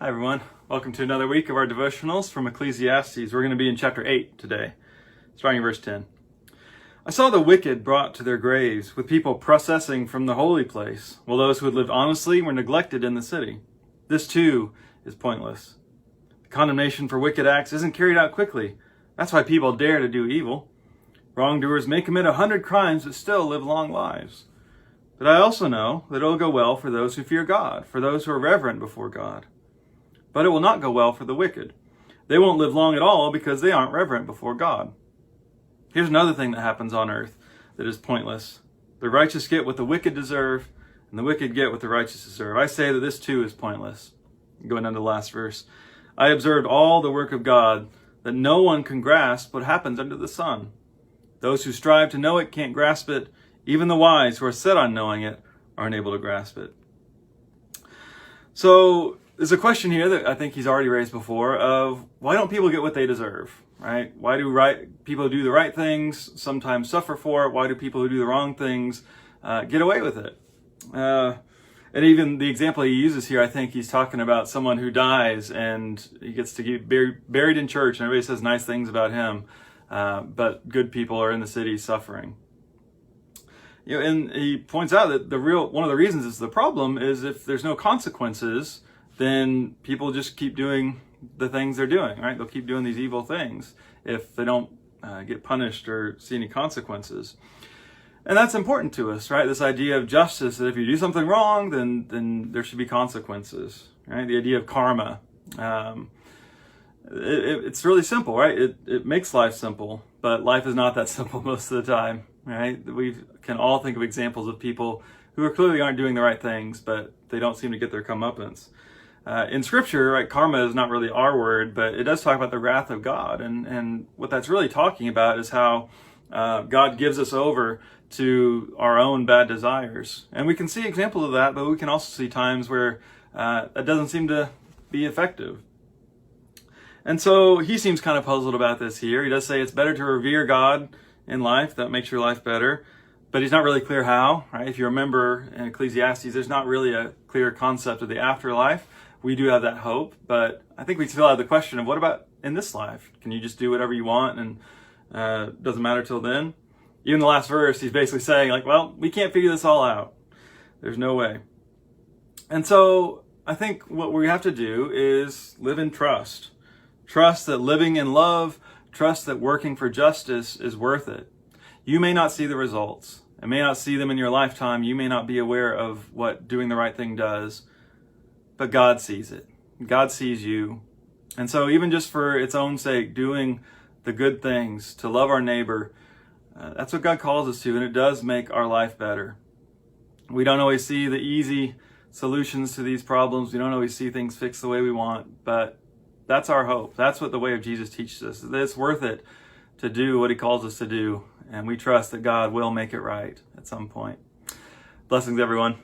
Hi everyone, welcome to another week of our devotionals from Ecclesiastes. We're going to be in chapter 8 today, starting in verse 10. I saw the wicked brought to their graves, with people processing from the holy place, while those who had lived honestly were neglected in the city. This too is pointless. The condemnation for wicked acts isn't carried out quickly. That's why people dare to do evil. Wrongdoers may commit 100 crimes but still live long lives. But I also know that it will go well for those who fear God, for those who are reverent before God. But it will not go well for the wicked. They won't live long at all because they aren't reverent before God. Here's another thing that happens on earth that is pointless. The righteous get what the wicked deserve, and the wicked get what the righteous deserve. I say that this too is pointless. Going down to the last verse. I observed all the work of God, that no one can grasp what happens under the sun. Those who strive to know it can't grasp it. Even the wise who are set on knowing it aren't able to grasp it. So there's a question here that I think he's already raised before of why don't people get what they deserve, right? Why do people who do the right things sometimes suffer for it? Why do people who do the wrong things get away with it? And even the example he uses here, I think he's talking about someone who dies and he gets to get buried in church and everybody says nice things about him, but good people are in the city suffering. And he points out that one of the reasons it's the problem is if there's no consequences, then people just keep doing the things they're doing, right? They'll keep doing these evil things if they don't get punished or see any consequences. And that's important to us, right? This idea of justice, that if you do something wrong, then there should be consequences, right? The idea of karma. It's really simple, right? It makes life simple, but life is not that simple most of the time, right? We can all think of examples of people who clearly aren't doing the right things, but they don't seem to get their comeuppance. In Scripture, right, karma is not really our word, but it does talk about the wrath of God. And what that's really talking about is how God gives us over to our own bad desires. And we can see examples of that, but we can also see times where that doesn't seem to be effective. And so he seems kind of puzzled about this here. He does say it's better to revere God in life. That makes your life better. But he's not really clear how, right? If you remember in Ecclesiastes, there's not really a clear concept of the afterlife. We do have that hope, but I think we still have the question of what about in this life? Can you just do whatever you want and doesn't matter till then? Even the last verse, he's basically saying like, well, we can't figure this all out. There's no way. And so I think what we have to do is live in trust. Trust that living in love, trust that working for justice is worth it. You may not see the results. I may not see them in your lifetime. You may not be aware of what doing the right thing does. But God sees it. God sees you. And so even just for its own sake, doing the good things, to love our neighbor, that's what God calls us to, and it does make our life better. We don't always see the easy solutions to these problems. We don't always see things fixed the way we want, but that's our hope. That's what the way of Jesus teaches us. That it's worth it to do what he calls us to do, and we trust that God will make it right at some point. Blessings, everyone.